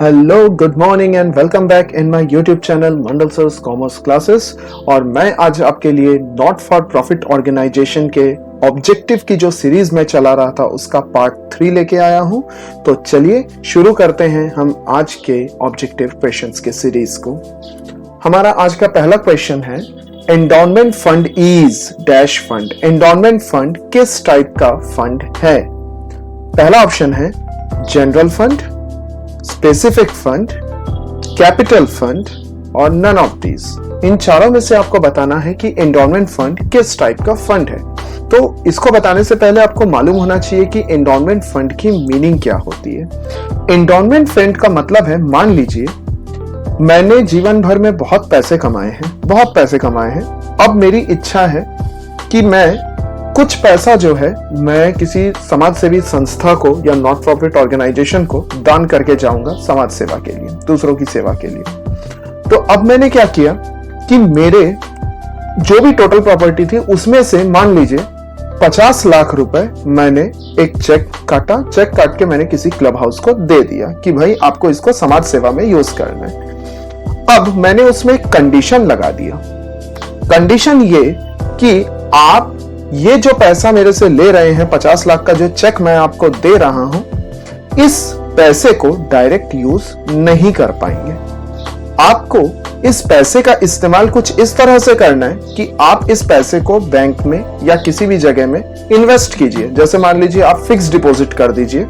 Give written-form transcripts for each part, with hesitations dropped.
Hello, good morning and welcome back in my YouTube channel Mandal sir's commerce classes. और मैं आज आपके लिए नॉट फॉर प्रॉफिट ऑर्गेनाइजेशन के ऑब्जेक्टिव की जो सीरीज में चला रहा था उसका पार्ट 3 लेके आया हूं। तो चलिए शुरू करते हैं हम आज के ऑब्जेक्टिव क्वेश्चंस के सीरीज को। हमारा आज का पहला क्वेश्चन है, endowment fund is dash fund. Endowment fund किस टाइप का फंड है? पहला ऑप्शन है general fund, specific fund, capital fund और नन ऑफ दीज। इन चारों में से आपको बताना है कि एंडोनमेंट फंड किस टाइप का फंड है। तो इसको बताने से पहले आपको मालूम होना चाहिए कि एंडोनमेंट फंड की मीनिंग क्या होती है। एंडोनमेंट फंड का मतलब है, मान लीजिए मैंने जीवन भर में बहुत पैसे कमाए हैं, अब मेरी इच्छा है कि मैं कुछ पैसा जो है मैं किसी समाज सेवी संस्था को या नॉट प्रॉफिट ऑर्गेनाइजेशन को दान करके जाऊंगा समाज सेवा के लिए, दूसरों की सेवा के लिए। तो अब मैंने क्या किया कि मेरे जो भी टोटल प्रॉपर्टी थी उसमें से मान लीजिए 50 लाख रुपए मैंने एक चेक काट के मैंने किसी क्लब हाउस को दे दिया कि भाई आपको इसको समाज सेवा में यूज करना है। अब मैंने उसमें एक कंडीशन लगा दिया। कंडीशन ये कि आप ये जो पैसा मेरे से ले रहे हैं, 50 लाख का जो चेक मैं आपको दे रहा हूं, इस पैसे को डायरेक्ट यूज नहीं कर पाएंगे। आपको इस पैसे का इस्तेमाल कुछ इस तरह से करना है कि आप इस पैसे को बैंक में या किसी भी जगह में इन्वेस्ट कीजिए। जैसे मान लीजिए आप फिक्स डिपॉजिट कर दीजिए।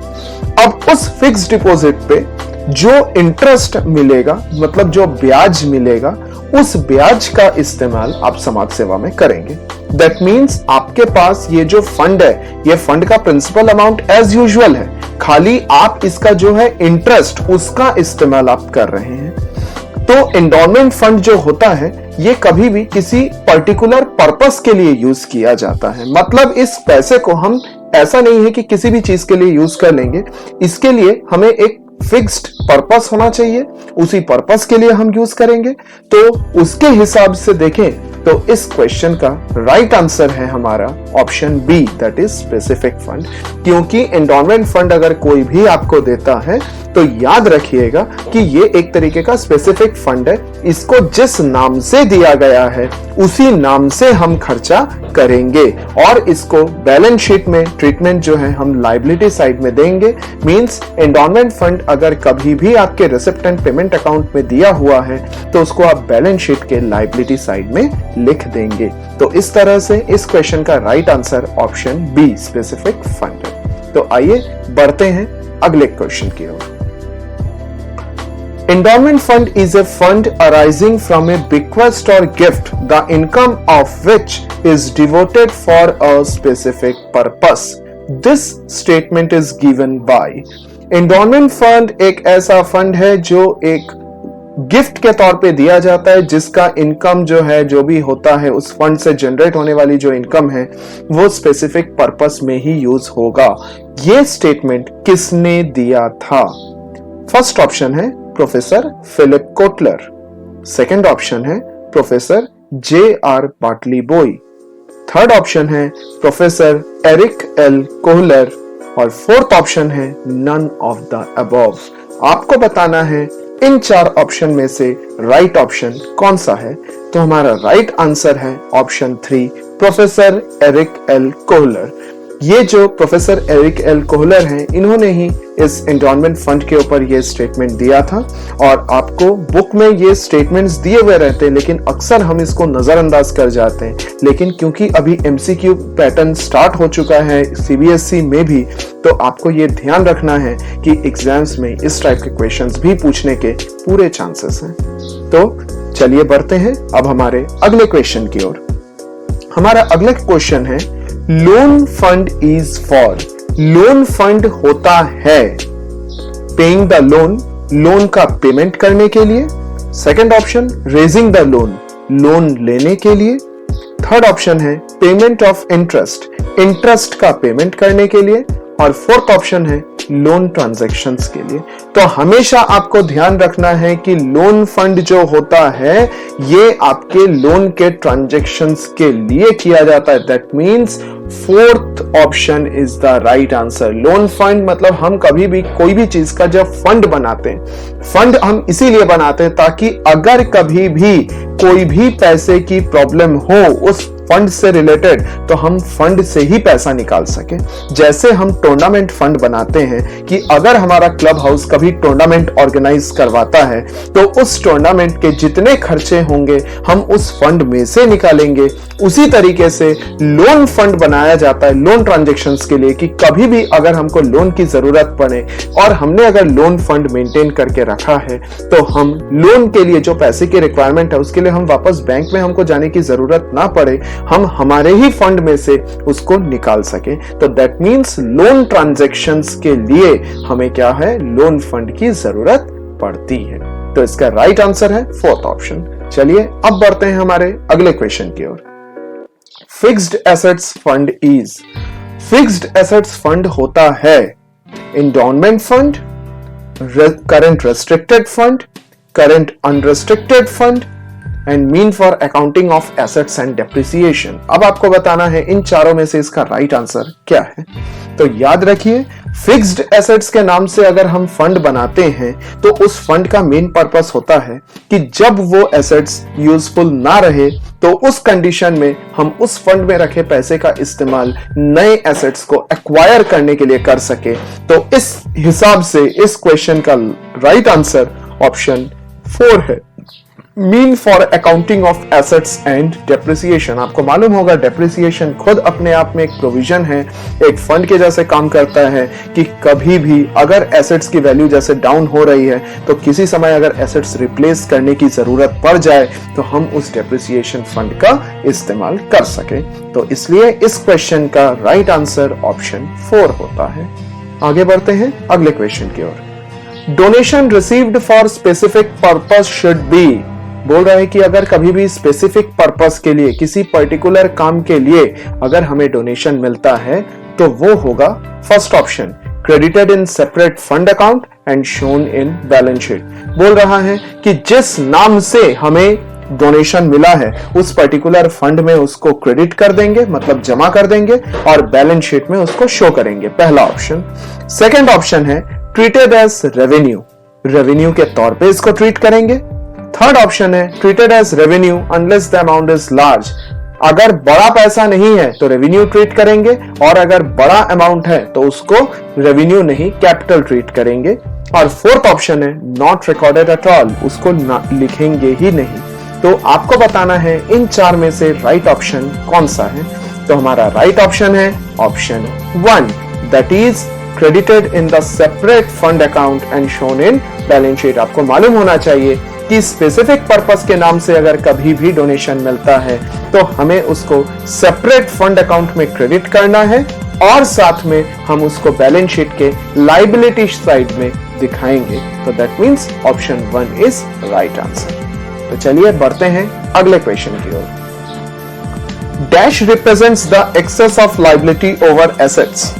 अब उस फिक्स डिपॉजिट पे जो इंटरेस्ट मिलेगा, मतलब जो ब्याज मिलेगा, उस ब्याज का इस्तेमाल आप समाज सेवा में करेंगे। दैट मीन्स आपके पास ये जो फंड है, ये फंड का प्रिंसिपल अमाउंट एज यूजुअल है, खाली आप इसका जो है इंटरेस्ट उसका इस्तेमाल आप कर रहे हैं। तो एंडोनमेंट फंड जो होता है ये कभी भी किसी पर्टिकुलर पर्पस के लिए यूज किया जाता है। मतलब इस पैसे को हम ऐसा नहीं है कि किसी भी चीज के लिए यूज कर लेंगे, इसके लिए हमें एक फिक्स्ड पर्पस होना चाहिए, उसी पर्पस के लिए हम यूज करेंगे। तो उसके हिसाब से देखें तो इस क्वेश्चन का राइट आंसर है हमारा option B, that is specific fund. क्योंकि एंडोनमेंट फंड अगर कोई भी आपको देता है तो याद रखिएगा कि ये एक तरीके का स्पेसिफिक फंड है। इसको जिस नाम से दिया गया है उसी नाम से हम खर्चा करेंगे और इसको बैलेंस शीट में ट्रीटमेंट जो है हम लायबिलिटी साइड में देंगे। मींस एंडोनमेंट फंड अगर कभी भी आपके रिसिप्ट एंड पेमेंट अकाउंट में दिया हुआ है तो उसको आप बैलेंस शीट के लायबिलिटी साइड में लिख देंगे। तो इस तरह से इस क्वेश्चन का right answer option B, specific fund है। तो आइए बढ़ते हैं अगले क्वेश्चन की ओर। Endowment fund is a fund arising from a bequest or gift, the income of which is devoted for a specific purpose. This statement is given by. Endowment fund एक ऐसा fund है जो एक गिफ्ट के तौर पे दिया जाता है, जिसका इनकम जो है, जो भी होता है उस फंड से जनरेट होने वाली जो इनकम है वो स्पेसिफिक पर्पस में ही यूज होगा। ये स्टेटमेंट किसने दिया था? फर्स्ट ऑप्शन है professor Philip Kotler, second option है professor J.R. Batliboi, third option है प्रोफेसर एरिक एल कोहलर और फोर्थ ऑप्शन है नन ऑफ द अबव। आपको बताना है इन चार ऑप्शन में से राइट ऑप्शन कौन सा है। तो हमारा राइट आंसर है option 3, professor Eric L Kohler. ये जो प्रोफेसर एरिक एल कोहलर हैं, इन्होंने ही इस एंडोनमेंट फंड के ऊपर ये स्टेटमेंट दिया था। और आपको बुक में ये स्टेटमेंट्स दिए हुए रहते हैं, लेकिन अक्सर हम इसको नजरअंदाज कर जाते हैं। लेकिन क्योंकि अभी एमसीक्यू पैटर्न स्टार्ट हो चुका है सीबीएसई में भी, तो आपको ये ध्यान रखना है कि एग्जाम्स में इस टाइप के क्वेश्चंस भी पूछने के पूरे चांसेस हैं। तो चलिए बढ़ते हैं अब हमारे अगले क्वेश्चन की ओर। हमारा अगला क्वेश्चन है, loan fund is for. Loan fund होता है पेइंग द लोन, लोन का पेमेंट करने के लिए। Second option raising the loan, loan लेने के लिए। थर्ड ऑप्शन है पेमेंट ऑफ इंटरेस्ट, इंटरेस्ट का पेमेंट करने के लिए। और फोर्थ ऑप्शन है लोन ट्रांजैक्शंस के लिए। तो हमेशा आपको ध्यान रखना है कि लोन फंड जो होता है ये आपके लोन के ट्रांजैक्शंस के लिए किया जाता है। That means fourth option is the right answer. Loan fund मतलब हम कभी भी कोई भी चीज का जब फंड बनाते हैं, फंड हम इसीलिए बनाते हैं ताकि अगर कभी भी कोई भी पैसे की प्रॉब्लम हो उस फंड से रिलेटेड, तो हम फंड से ही पैसा निकाल सके। जैसे हम टूर्नामेंट फंड बनाते हैं कि अगर हमारा क्लब हाउस कभी टूर्नामेंट ऑर्गेनाइज करवाता है तो उस टूर्नामेंट के जितने खर्चे होंगे हम उस फंड में से निकालेंगे। उसी तरीके से लोन फंड बनाया जाता है लोन ट्रांजैक्शंस के लिए कि कभी भी अगर हमको लोन की जरूरत पड़े और हमने अगर लोन फंड मेंटेन करके रखा है तो हम लोन के लिए जो पैसे की रिक्वायरमेंट है उसके लिए हम वापस बैंक में हमको जाने की जरूरत ना पड़े, हम हमारे ही फंड में से उसको निकाल सके। तो दैट मींस लोन ट्रांजैक्शंस के लिए हमें क्या है, लोन फंड की जरूरत पड़ती है। तो इसका राइट आंसर है फोर्थ ऑप्शन। चलिए अब बढ़ते हैं हमारे अगले क्वेश्चन की ओर। Fixed assets fund is, fixed assets fund होता है endowment fund, current restricted fund, current unrestricted fund and mean for accounting of assets and depreciation. अब आपको बताना है इन चारों में से इसका राइट आंसर क्या है। तो याद रखिए, फिक्स्ड एसेट्स के नाम से अगर हम फंड बनाते हैं तो उस फंड का मेन पर्पस होता है कि जब वो एसेट्स यूजफुल ना रहे तो उस कंडीशन में हम उस फंड में रखे पैसे का इस्तेमाल नए एसेट्स को एक्वायर करने के लिए कर सके। तो इस हिसाब से इस क्वेश्चन का राइट आंसर ऑप्शन 4 है, mean for accounting of assets and depreciation. आपको मालूम होगा डेप्रिसिएशन खुद अपने आप में एक प्रोविजन है, एक फंड के जैसे काम करता है कि कभी भी अगर एसेट्स की वैल्यू जैसे डाउन हो रही है तो किसी समय अगर एसेट्स रिप्लेस करने की जरूरत पड़ जाए तो हम उस डेप्रिसिएशन फंड का इस्तेमाल कर सके। तो इसलिए इस क्वेश्चन का राइट आंसर ऑप्शन 4 होता है। आगे बढ़ते हैं अगले क्वेश्चन की ओर। Donation received for specific purpose should be, बोल रहा है कि अगर कभी भी स्पेसिफिक पर्पस के लिए किसी पर्टिकुलर काम के लिए अगर हमें डोनेशन मिलता है तो वो होगा first option, credited in separate fund account and shown in balance sheet. बोल रहा है कि जिस नाम से हमें डोनेशन मिला है उस पर्टिकुलर फंड में उसको क्रेडिट कर देंगे, मतलब जमा कर देंगे और बैलेंस शीट में उसको शो करेंगे, पहला ऑप्शन। सेकंड ऑप्शन है ट्रीटेड एज रेवेन्यू, रेवेन्यू के तौर पे इसको ट्रीट करेंगे। थर्ड ऑप्शन है treated as revenue unless the amount is large, अगर बड़ा पैसा नहीं है तो रेवेन्यू ट्रीट करेंगे और अगर बड़ा अमाउंट है तो उसको रेवेन्यू नहीं कैपिटल ट्रीट करेंगे। और फोर्थ ऑप्शन है नॉट रिकॉर्डेड एट ऑल, उसको लिखेंगे ही नहीं। तो आपको बताना है इन चार में से राइट ऑप्शन कौन सा है। तो हमारा राइट ऑप्शन है option 1, that is credited in the separate fund account and shown in balance sheet। आपको मालूम होना चाहिए कि स्पेसिफिक पर्पस के नाम से अगर कभी भी डोनेशन मिलता है तो हमें उसको सेपरेट फंड अकाउंट में क्रेडिट करना है और साथ में हम उसको बैलेंस शीट के लायबिलिटी साइड में दिखाएंगे। तो that means option 1 is right answer. तो चलिए बढ़ते हैं अगले क्वेश्चन की ओर। Dash represents the excess of liability over assets.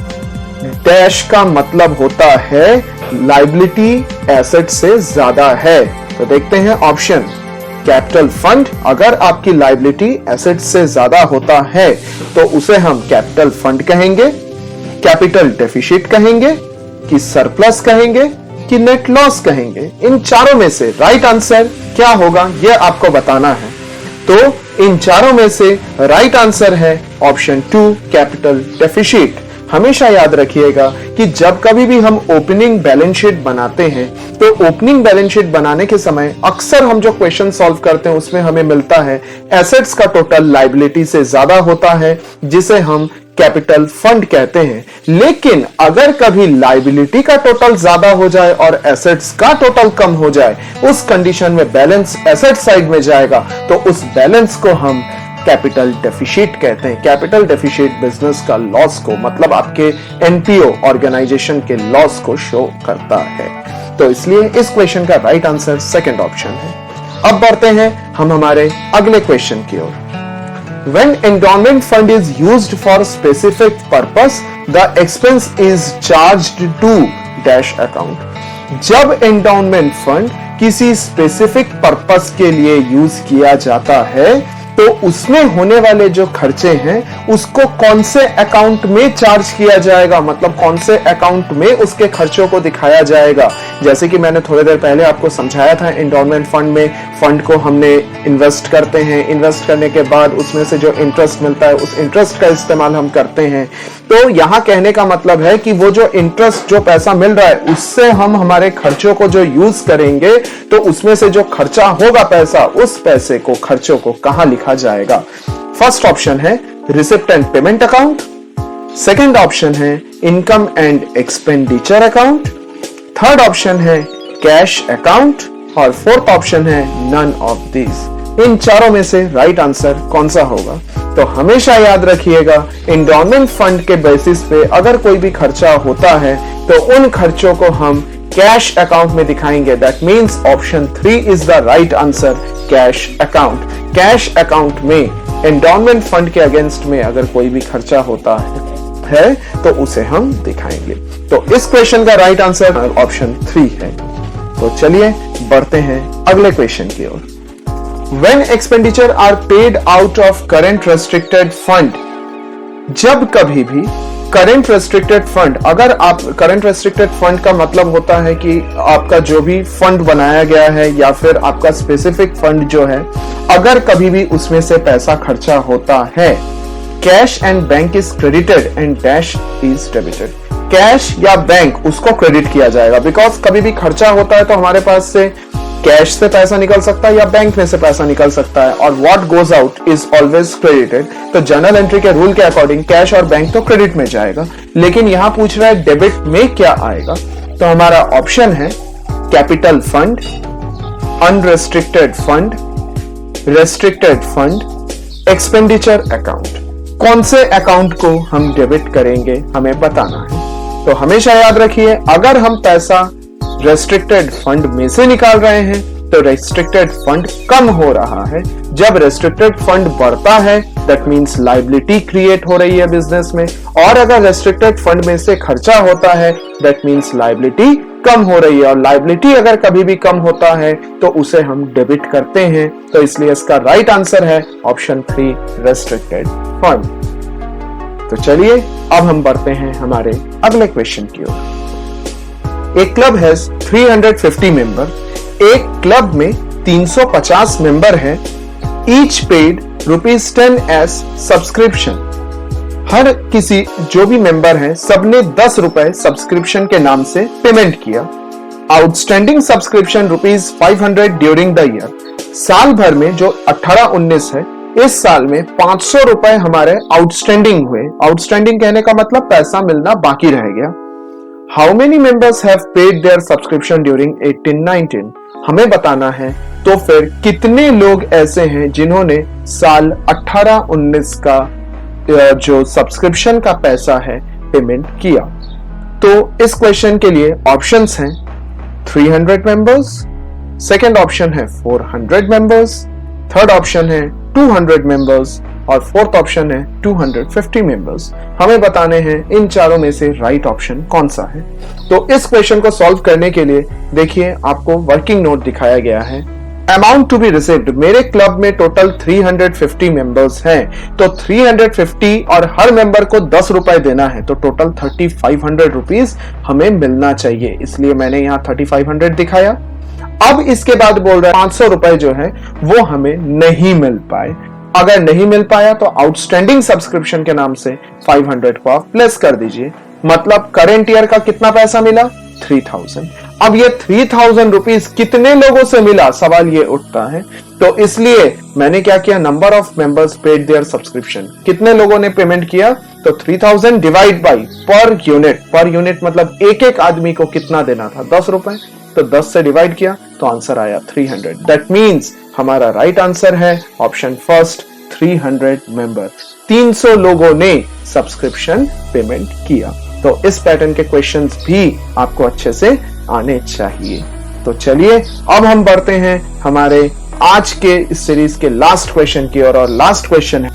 Dash का मतलब होता है लायबिलिटी एसेट से ज्यादा है। तो देखते हैं ऑप्शन, कैपिटल फंड, अगर आपकी लायबिलिटी एसेट से ज्यादा होता है तो उसे हम कैपिटल फंड कहेंगे, कैपिटल डेफिसिट कहेंगे कि सरप्लस कहेंगे कि नेट लॉस कहेंगे। इन चारों में से राइट आंसर क्या होगा यह आपको बताना है। तो इन चारों में से राइट आंसर है ऑप्शन 2, कैपिटल डेफिसिट। हमेशा याद रखिएगा कि जब कभी भी हम ओपनिंग बैलेंस शीट बनाते हैं तो ओपनिंग बैलेंस शीट बनाने के समय अक्सर हम जो क्वेश्चन सॉल्व करते हैं उसमें हमें मिलता है एसेट्स का टोटल लायबिलिटी से ज्यादा होता है जिसे हम कैपिटल फंड कहते हैं। लेकिन अगर कभी लायबिलिटी का टोटल ज्यादा हो जाए और एसेट्स का टोटल कम हो जाए, उस कंडीशन में बैलेंस एसेट साइड में जाएगा तो उस बैलेंस को हम कैपिटल डेफिसिट कहते हैं। कैपिटल डेफिसिट बिजनेस का लॉस को, मतलब आपके एनपीओ ऑर्गेनाइजेशन के लॉस को शो करता है। तो इसलिए इस क्वेश्चन का राइट आंसर सेकंड ऑप्शन है। अब बढ़ते हैं हम हमारे अगले क्वेश्चन की ओर। When endowment fund is used for specific purpose, the expense is charged to dash account। जब endowment fund किसी स्पेसिफिक पर्पस के लिए यूज किया जाता है तो उसमें होने वाले जो खर्चे हैं उसको कौन से अकाउंट में चार्ज किया जाएगा, मतलब कौन से अकाउंट में उसके खर्चों को दिखाया जाएगा। जैसे कि मैंने थोड़ी देर पहले आपको समझाया था, एंडोमेंट फंड में फंड को हमने इन्वेस्ट करते हैं, इन्वेस्ट करने के बाद उसमें से जो इंटरेस्ट मिलता है उस इंटरेस्ट का इस्तेमाल हम करते हैं। तो यहां कहने का मतलब है कि वो जो इंटरेस्ट, जो पैसा मिल रहा है उससे हम हमारे खर्चों को जो यूज करेंगे, तो उसमें से जो खर्चा होगा पैसा, उस पैसे को, खर्चों को कहां लिखा जाएगा। फर्स्ट ऑप्शन है receipt and payment account, second option है income and expenditure account, third option है कैश अकाउंट और फोर्थ ऑप्शन है नन ऑफ दीज। इन चारों में से राइट आंसर कौन सा होगा? तो हमेशा याद रखिएगा, एंडोमेंट फंड के बेसिस पे अगर कोई भी खर्चा होता है तो उन खर्चों को हम कैश अकाउंट में दिखाएंगे। That means option 3 is the right answer, cash account. Cash account में एंडोमेंट फंड के अगेंस्ट में अगर कोई भी खर्चा होता है तो उसे हम दिखाएंगे। तो इस क्वेश्चन का राइट आंसर ऑप्शन 3 है। तो चलिए बढ़ते हैं अगले क्वेश्चन की ओर। When expenditure are paid out of current restricted fund, जब कभी भी करंट रेस्ट्रिक्टेड फंड, अगर आप करंट रेस्ट्रिक्टेड फंड का मतलब होता है कि आपका जो भी फंड बनाया गया है या फिर आपका स्पेसिफिक फंड जो है, अगर कभी भी उसमें से पैसा खर्चा होता है, cash and bank is credited and dash is debited. Cash या बैंक उसको क्रेडिट किया जाएगा, बिकॉज कभी भी खर्चा होता है तो हमारे पास से कैश से पैसा निकल सकता है या बैंक में से पैसा निकल सकता है, और what goes out is always credited. तो जर्नल एंट्री के रूल के अकॉर्डिंग कैश और बैंक तो क्रेडिट में जाएगा, लेकिन यहां पूछ रहा है डेबिट में क्या आएगा। तो हमारा ऑप्शन है capital fund, unrestricted fund, restricted fund, expenditure account. कौन से अकाउंट को हम डेबिट करेंगे हमें बताना है। तो हमेशा याद रखिए, अगर हम पैसा रेस्ट्रिक्टेड फंड में से निकाल रहे हैं तो रेस्ट्रिक्टेड फंड कम हो रहा है। जब रेस्ट्रिक्टेड फंड बढ़ता है दैट मींस लायबिलिटी क्रिएट हो रही है बिजनेस में, और अगर रेस्ट्रिक्टेड फंड में से खर्चा होता है दैट मींस लायबिलिटी कम हो रही है, और लायबिलिटी अगर कभी भी कम होता है तो उसे हम डेबिट करते हैं। तो इसलिए इसका राइट आंसर है ऑप्शन 3 रेस्ट्रिक्टेड फंड। तो चलिए अब हम बढ़ते हैं हमारे अगले क्वेश्चन की ओर। एक क्लब है 350 मेंबर, एक क्लब में 350 मेंबर है, ईच पेड ₹10 एज सब्सक्रिप्शन। हर किसी जो भी मेंबर है सबने ₹10 सब्सक्रिप्शन के नाम से पेमेंट किया। Outstanding subscription ₹500 during the year. साल भर में जो 18-19 है, इस साल में ₹500 हमारे आउटस्टैंडिंग हुए। आउटस्टैंडिंग कहने का मतलब पैसा मिलना बाकी रह गया। How many members have paid their subscription during 18-19? हमें बताना है। तो फिर कितने लोग ऐसे हैं जिन्होंने साल 18-19 का जो सब्सक्रिप्शन का पैसा है पेमेंट किया। तो इस क्वेश्चन के लिए ऑप्शंस हैं 300 मेंबर्स, सेकंड ऑप्शन है 400 मेंबर्स, थर्ड ऑप्शन है 200 मेंबर्स और फोर्थ ऑप्शन है 250 मेंबर्स। हमें बताने हैं इन चारों में से राइट ऑप्शन कौन सा है। तो इस क्वेश्चन को सॉल्व करने के लिए देखिए, आपको वर्किंग नोट दिखाया गया है। अमाउंट टू बी रिसीव्ड, मेरे क्लब में टोटल 350 मेंबर्स हैं, तो 350 और हर मेंबर को ₹10 देना है, तो टोटल 3500 रुपीज हमें मिलना चाहिए। इसलिए मैंने यहाँ 3500 दिखाया। अब इसके बाद बोल रहा है ₹500 जो है वो हमें नहीं मिल पाए। अगर नहीं मिल पाया तो आउटस्टैंडिंग सब्सक्रिप्शन के नाम से 500 को आप प्लेस कर दीजिए। मतलब करंट ईयर का कितना पैसा मिला? 3000। अब ये 3000 रुपीज कितने लोगों से मिला, सवाल ये उठता है। तो इसलिए मैंने क्या किया, number of members paid their subscription, कितने लोगों ने पेमेंट किया, तो 3000 divide by per unit. Per unit मतलब एक एक आदमी को कितना देना था, ₹10, तो 10 से डिवाइड किया तो आंसर आया 300। दैट मींस हमारा राइट आंसर है ऑप्शन फर्स्ट 300 मेंबर। 300 लोगों ने सब्सक्रिप्शन पेमेंट किया। तो इस पैटर्न के क्वेश्चंस भी आपको अच्छे से आने चाहिए। तो चलिए अब हम बढ़ते हैं हमारे आज के इस सीरीज के लास्ट क्वेश्चन की ओर, और लास्ट क्वेश्चन है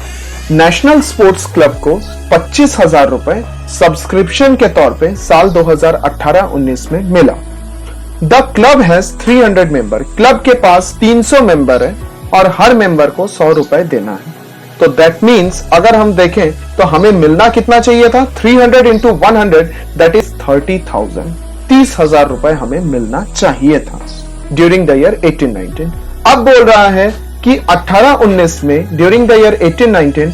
नेशनल स्पोर्ट्स क्लब को 25,000 रुपए सब्सक्रिप्शन के तौर पे साल 2018-19 में मिला। The club has 300 member, club के पास 300 मेंबर है, और हर मेंबर को 100 रुपए देना है। तो दैट मीन्स अगर हम देखें तो हमें मिलना कितना चाहिए था, 300 इंटू 100 दैट इज 30,000, 30,000 रुपए हमें मिलना चाहिए था ड्यूरिंग द ईयर 18-19। अब बोल रहा है कि 18-19 में during the year 18-19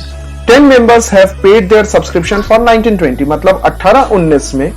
10 members have paid their subscription for 19-20, मतलब 18-19 में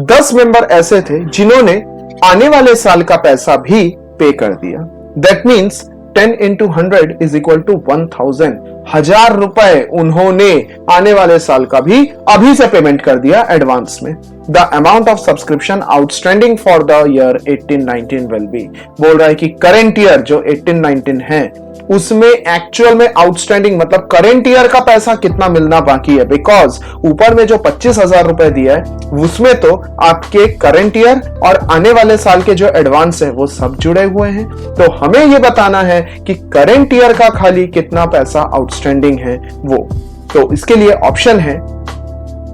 10 मेंबर ऐसे थे जिन्होंने आने वाले साल का पैसा भी पे कर दिया। That means 10 into 100 is equal to 1000, 1000 रुपए उन्होंने आने वाले साल का भी अभी से पेमेंट कर दिया एडवांस में। The amount of subscription outstanding for the year 18-19 will be, बोल रहा है कि करंट ईयर जो 18-19 है उसमें एक्चुअल में आउटस्टैंडिंग मतलब करंट ईयर का पैसा कितना मिलना बाकी है, बिकॉज ऊपर में जो 25,000 रुपए दिया है उसमें तो आपके करंट ईयर और आने वाले साल के जो एडवांस है वो सब जुड़े हुए हैं। तो हमें ये बताना है कि करंट ईयर का खाली कितना पैसा आउटस्टैंडिंग है वो। तो इसके लिए ऑप्शन है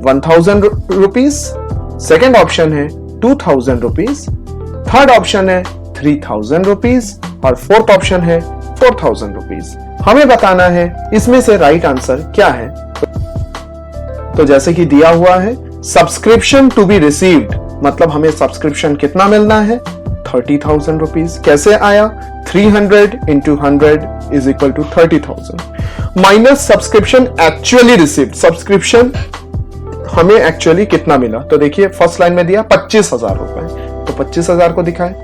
1000 रुपीज, सेकेंड ऑप्शन है 2000 रुपीज, थर्ड ऑप्शन है 3000 रुपीज और फोर्थ ऑप्शन है 4000 रुपीज। हमें बताना है इसमें से राइट आंसर क्या है। तो जैसे कि दिया हुआ है सब्सक्रिप्शन टू बी रिसीव्ड, मतलब हमें सब्सक्रिप्शन कितना मिलना है, 30,000 रुपीज। कैसे आया, 300 into 100 is equal to 30,000 minus subscription actually received, subscription हमें एक्चुअली कितना मिला। तो देखिए फर्स्ट लाइन में दिया 25,000 रुपए, तो 25,000 को दिखाए,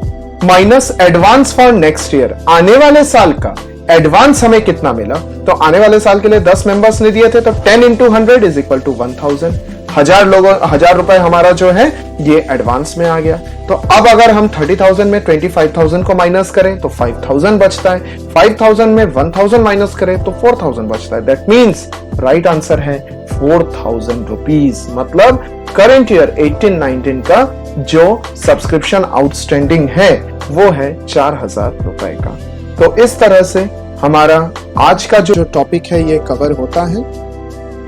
minus advance for next year, आने वाले साल का एडवांस हमें कितना मिला। तो आने वाले साल के लिए 10 मेंबर्स ने दिए थे, तो 10 इंटू 100 इज इक्वल टू 1000, 1000 रुपए हमारा जो है ये एडवांस में आ गया। तो अब अगर हम 30,000 में 25,000 को माइनस करें तो 5,000 बचता है, 5,000 में 1,000 माइनस करें तो 4,000 बचता है। दैट मीन्स राइट आंसर है 4,000 रुपीज, मतलब करंट ईयर 18-19 का जो सब्सक्रिप्शन आउटस्टैंडिंग है वो है 4,000 रुपए का। तो इस तरह से हमारा आज का जो टॉपिक है ये कवर होता है।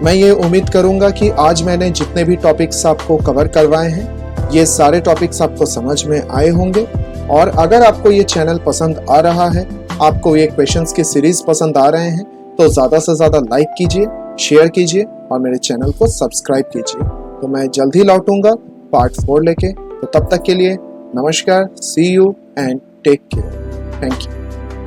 मैं ये उम्मीद करूंगा कि आज मैंने जितने भी टॉपिक्स आपको कवर करवाए हैं ये सारे टॉपिक्स आपको समझ में आए होंगे। और अगर आपको ये चैनल पसंद आ रहा है, आपको ये क्वेश्चंस की सीरीज पसंद आ रहे हैं, तो ज़्यादा से ज़्यादा लाइक कीजिए, शेयर कीजिए और मेरे चैनल को सब्सक्राइब कीजिए। तो मैं जल्द ही लौटूंगा पार्ट 4 लेके। तो तब तक के लिए नमस्कार, see you and take care, thank you.